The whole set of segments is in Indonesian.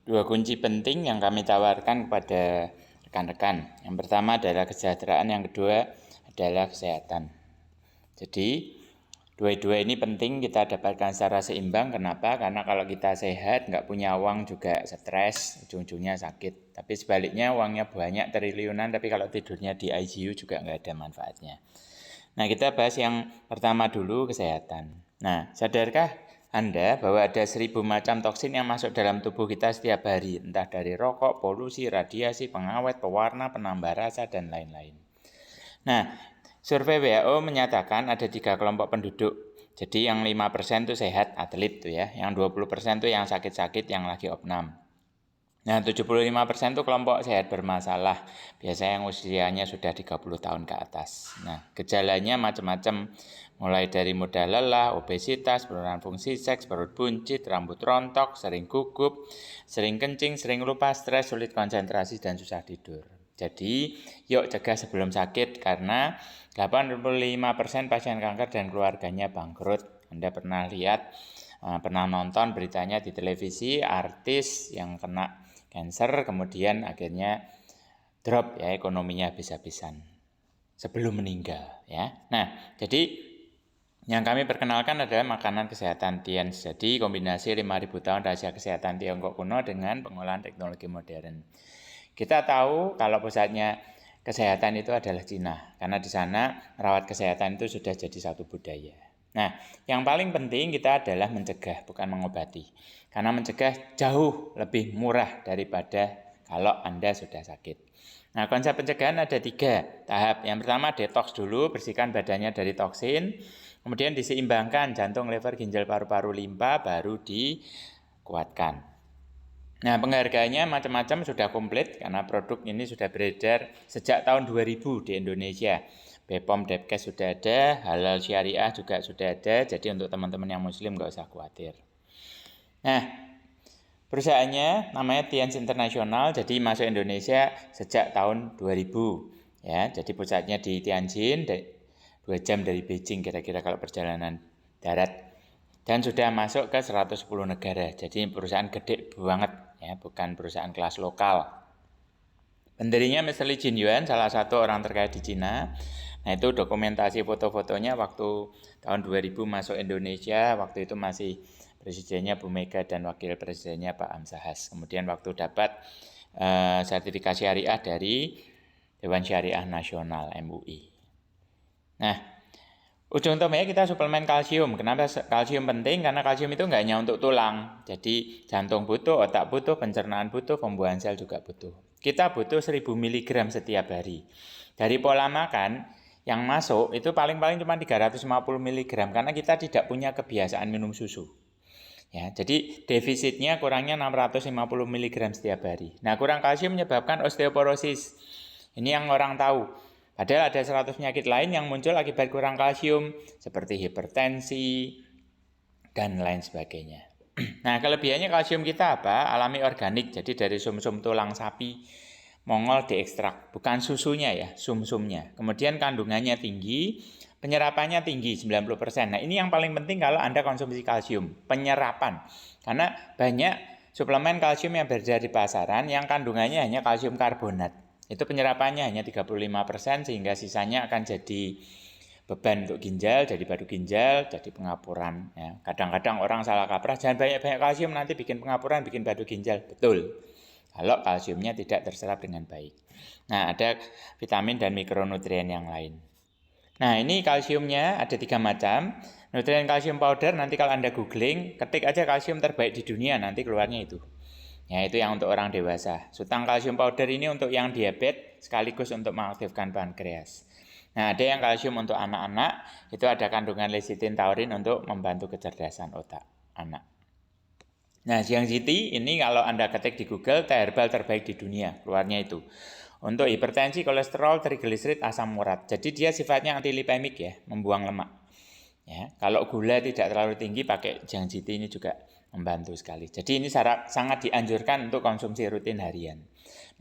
Dua kunci penting yang kami tawarkan kepada rekan-rekan. Yang pertama adalah kesejahteraan, yang kedua adalah kesehatan. Jadi dua-dua ini penting kita dapatkan secara seimbang. Kenapa? Karena kalau kita sehat, nggak punya uang juga stres, ujung-ujungnya sakit. Tapi sebaliknya uangnya banyak triliunan, tapi kalau tidurnya di ICU juga nggak ada manfaatnya. Nah, kita bahas yang pertama dulu, kesehatan. Nah, sadarkah Anda bahwa ada 1000 macam toksin yang masuk dalam tubuh kita setiap hari, entah dari rokok, polusi, radiasi, pengawet, pewarna, penambah rasa, dan lain-lain. Nah, survei WHO menyatakan ada 3 kelompok penduduk. Jadi yang 5% itu sehat, atlet tuh ya. Yang 20% itu yang sakit-sakit, yang lagi opnam. Nah, 75% itu kelompok sehat bermasalah. Biasanya yang usianya sudah 30 tahun ke atas. Nah, gejalanya macam-macam. Mulai dari mudah lelah, obesitas, penurunan fungsi seks, perut buncit, rambut rontok, sering gugup, sering kencing, sering lupa, stres, sulit konsentrasi, dan susah tidur. Jadi, yuk cegah sebelum sakit karena 85% pasien kanker dan keluarganya bangkrut. Anda pernah lihat, pernah nonton beritanya di televisi, artis yang kena cancer kemudian akhirnya drop ya ekonominya habis-habisan sebelum meninggal ya. Nah, jadi yang kami perkenalkan adalah makanan kesehatan Tiens. Jadi kombinasi 5000 tahun rahasia kesehatan Tiongkok kuno dengan pengolahan teknologi modern. Kita tahu kalau pusatnya kesehatan itu adalah Cina, karena di sana merawat kesehatan itu sudah jadi satu budaya. Nah, yang paling penting kita adalah mencegah, bukan mengobati. Karena mencegah jauh lebih murah daripada kalau Anda sudah sakit. Nah, konsep pencegahan ada 3 tahap. Yang pertama detox dulu, bersihkan badannya dari toksin. Kemudian diseimbangkan jantung, liver, ginjal, paru-paru, limpa, baru dikuatkan. Nah, penghargaannya macam-macam sudah komplit karena produk ini sudah beredar sejak tahun 2000 di Indonesia. BPOM Depkes sudah ada, halal syariah juga sudah ada, jadi untuk teman-teman yang muslim nggak usah khawatir. Nah, perusahaannya namanya Tiens International, jadi masuk Indonesia sejak tahun 2000. Ya, jadi pusatnya di Tianjin, 2 jam dari Beijing kira-kira kalau perjalanan darat. Dan sudah masuk ke 110 negara, jadi perusahaan gede banget, ya, bukan perusahaan kelas lokal. Pendirinya Mr. Li Jinyuan, salah satu orang terkaya di Cina. Nah, itu dokumentasi foto-fotonya waktu tahun 2000 masuk Indonesia, waktu itu masih presidennya Bu Mega dan wakil presidennya Pak Hamzahas. Kemudian waktu dapat sertifikasi syariah dari Dewan Syariah Nasional MUI. Nah, ujung tombaknya kita suplemen kalsium. Kenapa kalsium penting? Karena kalsium itu nggak hanya untuk tulang. Jadi jantung butuh, otak butuh, pencernaan butuh, pembuahan sel juga butuh. Kita butuh 1000 mg setiap hari. Dari pola makan yang masuk itu paling-paling cuma 350 mg karena kita tidak punya kebiasaan minum susu. Ya, jadi defisitnya kurangnya 650 mg setiap hari. Nah, kurang kalsium menyebabkan osteoporosis. Ini yang orang tahu. Padahal ada 100 penyakit lain yang muncul akibat kurang kalsium, seperti hipertensi, dan lain sebagainya. Nah, kelebihannya kalsium kita apa? Alami organik, jadi dari sumsum tulang sapi, Mongol diekstrak, bukan susunya ya, sumsumnya. Kemudian kandungannya tinggi, penyerapannya tinggi, 90%. Nah, ini yang paling penting kalau Anda konsumsi kalsium, penyerapan. Karena banyak suplemen kalsium yang beredar di pasaran yang kandungannya hanya kalsium karbonat. Itu penyerapannya hanya 35% sehingga sisanya akan jadi beban untuk ginjal, jadi batu ginjal, jadi pengapuran. Ya. Kadang-kadang orang salah kaprah, jangan banyak-banyak kalsium nanti bikin pengapuran, bikin batu ginjal. Betul. Kalau kalsiumnya tidak terserap dengan baik. Nah, ada vitamin dan mikronutrien yang lain. Nah, ini kalsiumnya ada 3 macam. Nutrien kalsium powder, nanti kalau Anda googling, ketik aja kalsium terbaik di dunia, nanti keluarnya itu. Ya, itu yang untuk orang dewasa. Sutang kalsium powder ini untuk yang diabetes sekaligus untuk mengaktifkan pankreas. Nah, ada yang kalsium untuk anak-anak, itu ada kandungan lecitin taurin untuk membantu kecerdasan otak anak. Nah, Jiang Ziti ini kalau Anda ketik di Google, teh herbal terbaik di dunia, keluarnya itu. Untuk hipertensi, kolesterol, trigliserid, asam urat. Jadi dia sifatnya antilipemik ya, membuang lemak. Ya, kalau gula tidak terlalu tinggi pakai Jiang Ziti ini juga membantu sekali. Jadi ini sangat dianjurkan untuk konsumsi rutin harian.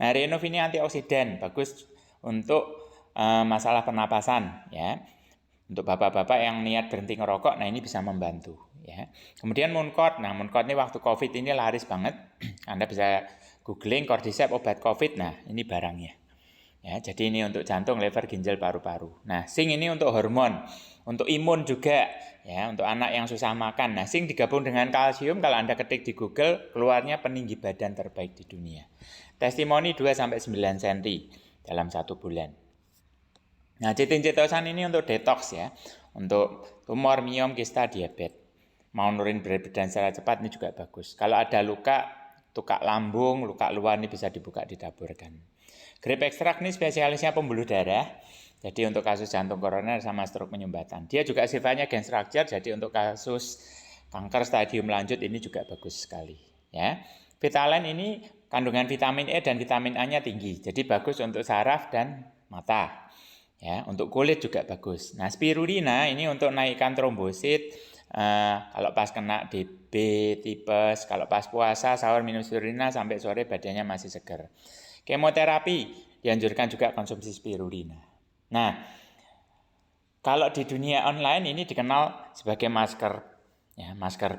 Nah, Renov ini antioksidan, bagus untuk masalah pernapasan ya. Untuk bapak-bapak yang niat berhenti ngerokok, nah ini bisa membantu ya. Kemudian Mooncort. Nah, Mooncort ini waktu Covid ini laris banget Anda bisa googling Cordyceps obat COVID. Nah, ini barangnya. Ya, jadi ini untuk jantung, liver, ginjal, paru-paru. Nah, zinc ini untuk hormon, untuk imun juga, ya, untuk anak yang susah makan. Nah, zinc digabung dengan kalsium, kalau Anda ketik di Google, keluarnya peninggi badan terbaik di dunia. Testimoni 2-9 cm dalam 1 bulan. Nah, citin-citosan ini untuk detox ya, untuk tumor, miom, kista, diabetes. Mau nurunin berat badan secara cepat ini juga bagus. Kalau ada luka lambung, luka luar ini bisa dibuka, ditaburkan. Grape ekstrak ini spesialisnya pembuluh darah. Jadi untuk kasus jantung koroner sama stroke penyumbatan. Dia juga sifatnya gain structure, jadi untuk kasus kanker stadium lanjut ini juga bagus sekali. Ya, Vitalen ini kandungan vitamin E dan vitamin A-nya tinggi, jadi bagus untuk saraf dan mata. Ya, untuk kulit juga bagus. Nah, spirulina ini untuk naikkan trombosit. Kalau pas kena DB, tipes, kalau pas puasa sahur minum spirulina sampai sore badannya masih segar. Kemoterapi dianjurkan juga konsumsi spirulina. Nah, kalau di dunia online ini dikenal sebagai masker, ya, masker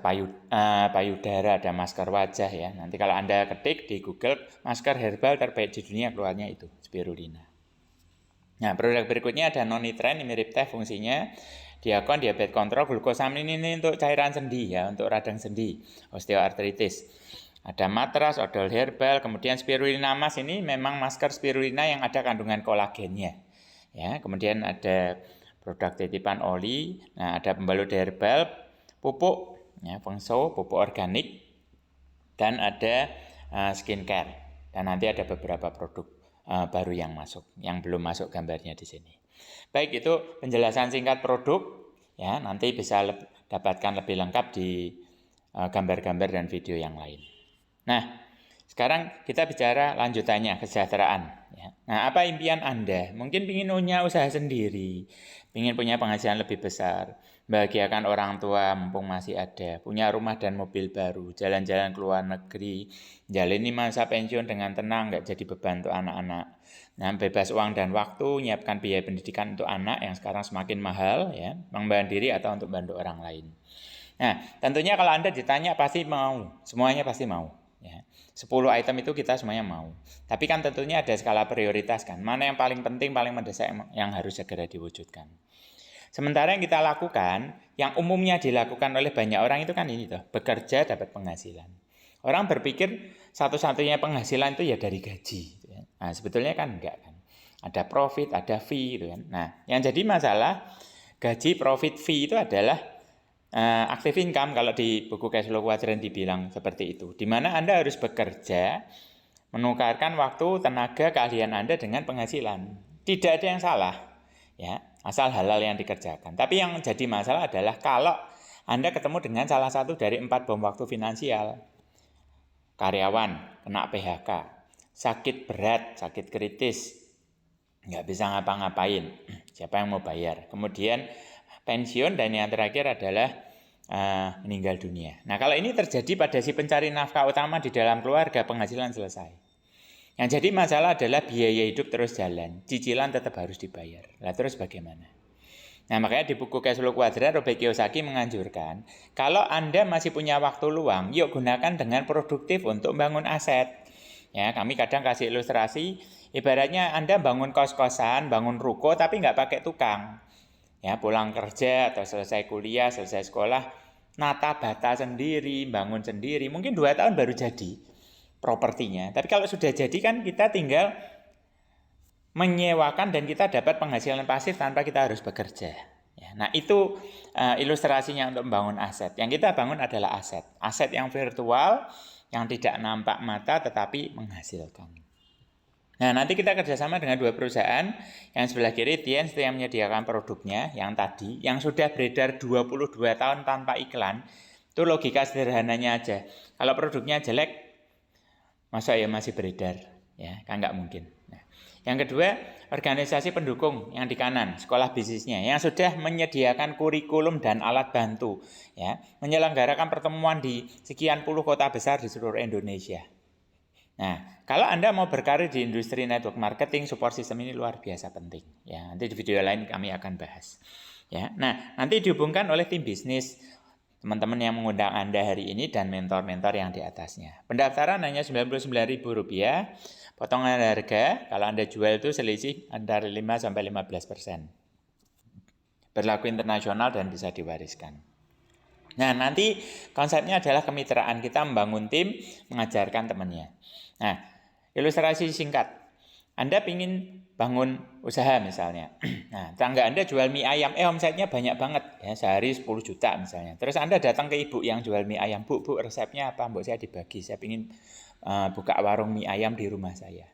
payudara, ada masker wajah ya. Nanti kalau Anda ketik di Google masker herbal terbaik di dunia, keluarnya itu spirulina. Nah, produk berikutnya ada nonitren, ini mirip teh fungsinya. Diakon, diabetes kontrol, glukosamin ini untuk cairan sendi ya, untuk radang sendi, osteoartritis. Ada matras, odol herbal, kemudian spirulina mas ini memang masker spirulina yang ada kandungan kolagennya. Ya, kemudian ada produk titipan oli, nah ada pembalut herbal, pupuk, ya, fengso, pupuk organik, dan ada skincare. Dan nanti ada beberapa produk baru yang masuk, yang belum masuk gambarnya di sini. Baik, itu penjelasan singkat produk. Ya, nanti bisa dapatkan lebih lengkap di gambar-gambar dan video yang lain. Nah, sekarang kita bicara lanjutannya, kesejahteraan. Ya. Nah, apa impian Anda? Mungkin ingin punya usaha sendiri, ingin punya penghasilan lebih besar, bahagiakan orang tua mumpung masih ada, punya rumah dan mobil baru, jalan-jalan ke luar negeri, jalani masa pensiun dengan tenang, nggak jadi beban untuk anak-anak. Nah, bebas uang dan waktu, nyiapkan biaya pendidikan untuk anak yang sekarang semakin mahal, ya, membantu diri atau untuk bantu orang lain. Nah, tentunya kalau Anda ditanya pasti mau, semuanya pasti mau. Ya, 10 item itu kita semuanya mau. Tapi kan tentunya ada skala prioritas kan. Mana yang paling penting, paling mendesak yang harus segera diwujudkan. Sementara yang kita lakukan, yang umumnya dilakukan oleh banyak orang itu kan ini tuh, bekerja dapat penghasilan. Orang berpikir satu-satunya penghasilan itu ya dari gaji. Gitu ya. Nah, sebetulnya kan enggak kan. Ada profit, ada fee gitu kan. Nah, yang jadi masalah gaji, profit, fee itu adalah active income. Kalau di buku cash flow quadrant dibilang seperti itu, di mana Anda harus bekerja, menukarkan waktu, tenaga, keahlian Anda dengan penghasilan. Tidak ada yang salah, ya, asal halal yang dikerjakan. Tapi yang jadi masalah adalah kalau Anda ketemu dengan salah satu dari 4 bom waktu finansial. Karyawan kena PHK, sakit berat, sakit kritis, nggak bisa ngapa-ngapain, siapa yang mau bayar? Kemudian pensiun, dan yang terakhir adalah meninggal dunia. Nah, kalau ini terjadi pada si pencari nafkah utama di dalam keluarga, penghasilan selesai. Yang jadi masalah adalah biaya hidup terus jalan, cicilan tetap harus dibayar. Nah, terus bagaimana? Nah, makanya di buku Cash Flow Quadrant, Robert Kiyosaki menganjurkan, kalau Anda masih punya waktu luang, yuk gunakan dengan produktif untuk membangun aset. Ya, kami kadang kasih ilustrasi, ibaratnya Anda bangun kos-kosan, bangun ruko, tapi nggak pakai tukang. Ya, pulang kerja atau selesai kuliah, selesai sekolah, nata bata sendiri, bangun sendiri, mungkin 2 tahun baru jadi propertinya. Tapi kalau sudah jadi kan kita tinggal menyewakan dan kita dapat penghasilan pasif tanpa kita harus bekerja. Ya, nah itu ilustrasinya untuk membangun aset. Yang kita bangun adalah aset. Aset yang virtual, yang tidak nampak mata tetapi menghasilkan. Nah, nanti kita kerjasama dengan 2 perusahaan. Yang sebelah kiri, Tiens yang menyediakan produknya, yang tadi, yang sudah beredar 22 tahun tanpa iklan. Itu logika sederhananya aja. Kalau produknya jelek, masa ya masih beredar? Ya, kan nggak mungkin. Nah, yang kedua, organisasi pendukung yang di kanan, sekolah bisnisnya, yang sudah menyediakan kurikulum dan alat bantu. Ya, menyelenggarakan pertemuan di sekian puluh kota besar di seluruh Indonesia. Nah, kalau Anda mau berkarir di industri network marketing, support system ini luar biasa penting. Ya, nanti di video lain kami akan bahas. Ya, nah nanti dihubungkan oleh tim bisnis, teman-teman yang mengundang Anda hari ini dan mentor-mentor yang di atasnya. Pendaftaran hanya Rp99.000, potongan harga kalau Anda jual itu selisih antara 5-15%. Berlaku internasional dan bisa diwariskan. Nah, nanti konsepnya adalah kemitraan, kita membangun tim, mengajarkan temannya. Nah, ilustrasi singkat. Anda ingin bangun usaha misalnya. Nah, tangga Anda jual mie ayam, omsetnya banyak banget, ya, sehari 10 juta misalnya. Terus Anda datang ke ibu yang jual mie ayam, Bu, resepnya apa? Mbok saya dibagi, saya ingin buka warung mie ayam di rumah saya.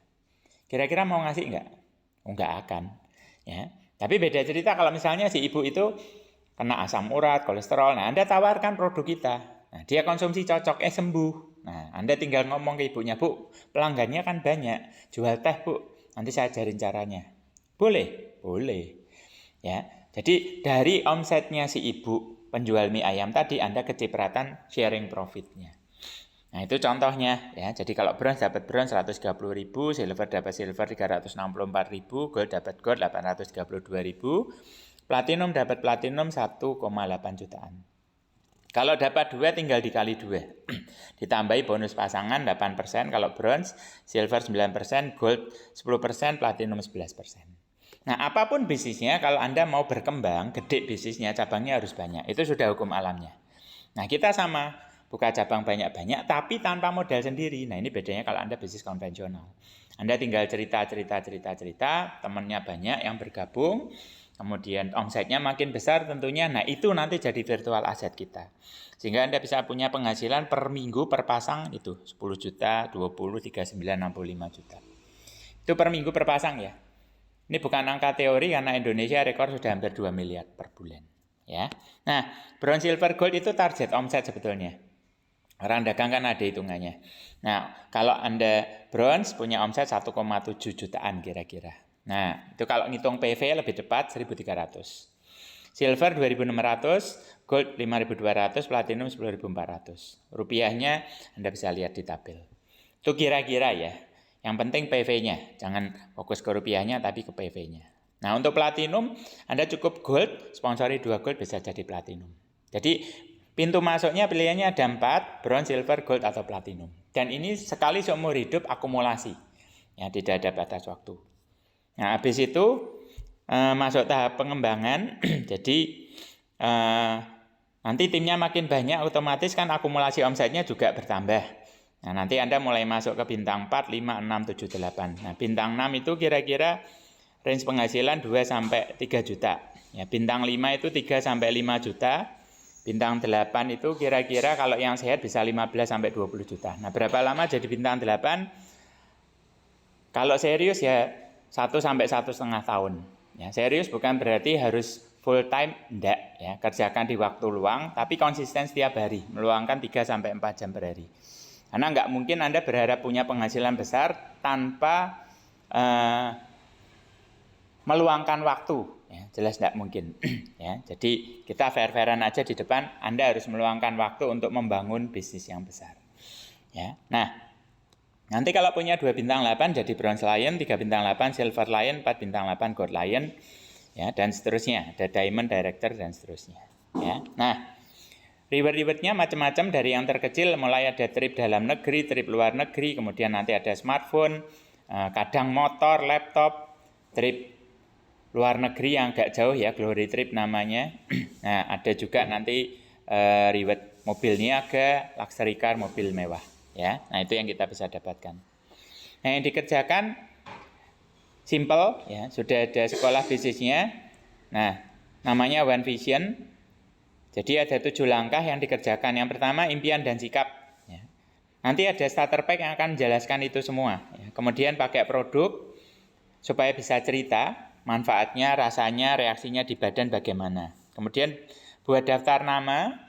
Kira-kira mau ngasih enggak? Enggak akan. Ya. Tapi beda cerita kalau misalnya si ibu itu kena asam urat, kolesterol. Nah, Anda tawarkan produk kita. Nah, dia konsumsi cocok, sembuh. Nah, Anda tinggal ngomong ke ibunya, Bu, pelanggannya kan banyak, jual teh, Bu. Nanti saya ajarin caranya. Boleh? Boleh. Ya. Jadi dari omsetnya si ibu penjual mie ayam tadi Anda kecipratan sharing profitnya. Nah, itu contohnya ya. Jadi kalau bronze dapat bronze 130.000, silver dapat silver 364.000, gold dapat gold 832.000, platinum dapat platinum 1,8 jutaan. Kalau dapat 2 tinggal dikali 2. Ditambahi bonus pasangan 8% kalau bronze, silver 9%, gold 10%, platinum 11%. Nah, apapun bisnisnya, kalau Anda mau berkembang, gede bisnisnya, cabangnya harus banyak. Itu sudah hukum alamnya. Nah, kita sama, buka cabang banyak-banyak, tapi tanpa modal sendiri. Nah, ini bedanya kalau Anda bisnis konvensional. Anda tinggal cerita, temannya banyak yang bergabung, kemudian omsetnya makin besar tentunya. Nah, itu nanti jadi virtual asset kita. Sehingga Anda bisa punya penghasilan per minggu per pasang itu 10 juta, 20, 39, 65 juta. Itu per minggu per pasang ya. Ini bukan angka teori karena Indonesia rekor sudah hampir 2 miliar per bulan. Ya. Nah, bronze, silver, gold itu target omset sebetulnya. Orang dagang kan ada hitungannya. Nah, kalau Anda bronze punya omset 1,7 jutaan kira-kira. Nah, itu kalau ngitung PV lebih tepat 1.300. Silver 2.600, gold 5.200, platinum 10.400. Rupiahnya Anda bisa lihat di tabel. Itu kira-kira ya. Yang penting PV-nya, jangan fokus ke rupiahnya tapi ke PV-nya. Nah, untuk platinum Anda cukup gold, sponsori 2 gold bisa jadi platinum. Jadi pintu masuknya pilihannya ada 4, bronze, silver, gold, atau platinum. Dan ini sekali seumur hidup akumulasi. Ya, tidak ada batas waktu. Nah, habis itu masuk tahap pengembangan. Jadi nanti timnya makin banyak, otomatis kan akumulasi omsetnya juga bertambah. Nah, nanti Anda mulai masuk ke bintang 4, 5, 6, 7, 8. Nah, bintang 6 itu kira-kira range penghasilan 2-3 juta. Ya, bintang 5 itu 3-5 juta. Bintang 8 itu kira-kira kalau yang sehat bisa 15-20 juta. Nah, berapa lama jadi bintang 8? Kalau serius ya 1-1,5 tahun. Ya, serius bukan berarti harus full time, enggak. Ya, kerjakan di waktu luang, tapi konsisten setiap hari. Meluangkan 3-4 jam per hari. Karena enggak mungkin Anda berharap punya penghasilan besar tanpa meluangkan waktu. Ya, jelas tidak mungkin. Ya, jadi kita fair-fairan aja di depan. Anda harus meluangkan waktu untuk membangun bisnis yang besar. Ya, nah nanti kalau punya 2 bintang 8 jadi bronze lion, 3 bintang 8 silver lion, 4 bintang 8 gold lion, ya, dan seterusnya. Ada diamond, director, dan seterusnya. Ya, nah reward-rewardnya macam-macam dari yang terkecil mulai ada trip dalam negeri, trip luar negeri, kemudian nanti ada smartphone, kadang motor, laptop, trip luar negeri yang agak jauh ya, glory trip namanya. Nah, ada juga nanti reward mobil niaga, luxury car, mobil mewah ya. Nah, itu yang kita bisa dapatkan. Nah, yang dikerjakan simple ya, sudah ada sekolah bisnisnya. Nah, namanya One Vision. Jadi ada 7 langkah yang dikerjakan. Yang pertama impian dan sikap ya. Nanti ada starter pack yang akan menjelaskan itu semua ya. Kemudian pakai produk supaya bisa cerita manfaatnya, rasanya, reaksinya di badan bagaimana. Kemudian buat daftar nama,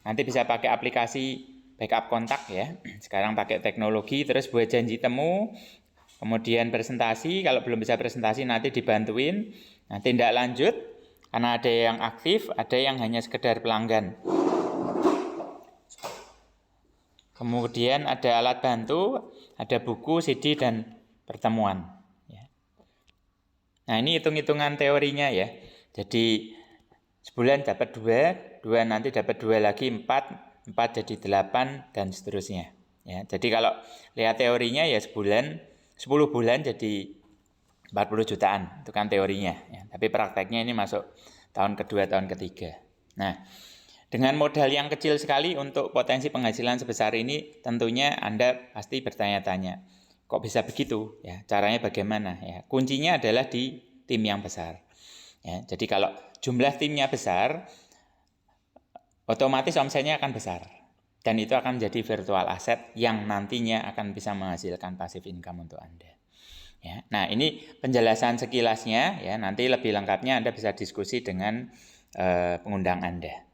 nanti bisa pakai aplikasi backup kontak ya. Sekarang pakai teknologi, terus buat janji temu, kemudian presentasi, kalau belum bisa presentasi nanti dibantuin. Nah, tindak lanjut, karena ada yang aktif, ada yang hanya sekedar pelanggan. Kemudian ada alat bantu, ada buku, CD, dan pertemuan. Nah, ini hitung-hitungan teorinya ya. Jadi sebulan dapat 2, 2 nanti dapat 2 lagi 4 jadi 8 dan seterusnya. Ya, jadi kalau lihat teorinya ya 10 bulan jadi 40 jutaan, itu kan teorinya. Ya. Tapi prakteknya ini masuk tahun kedua, tahun ketiga. Nah, dengan modal yang kecil sekali untuk potensi penghasilan sebesar ini, tentunya Anda pasti bertanya-tanya, kok bisa begitu? Ya, caranya bagaimana? Ya, kuncinya adalah di tim yang besar. Ya, jadi kalau jumlah timnya besar, otomatis omsetnya akan besar. Dan itu akan menjadi virtual asset yang nantinya akan bisa menghasilkan passive income untuk Anda. Ya, nah ini penjelasan sekilasnya ya. Nanti lebih lengkapnya Anda bisa diskusi dengan pengundang Anda.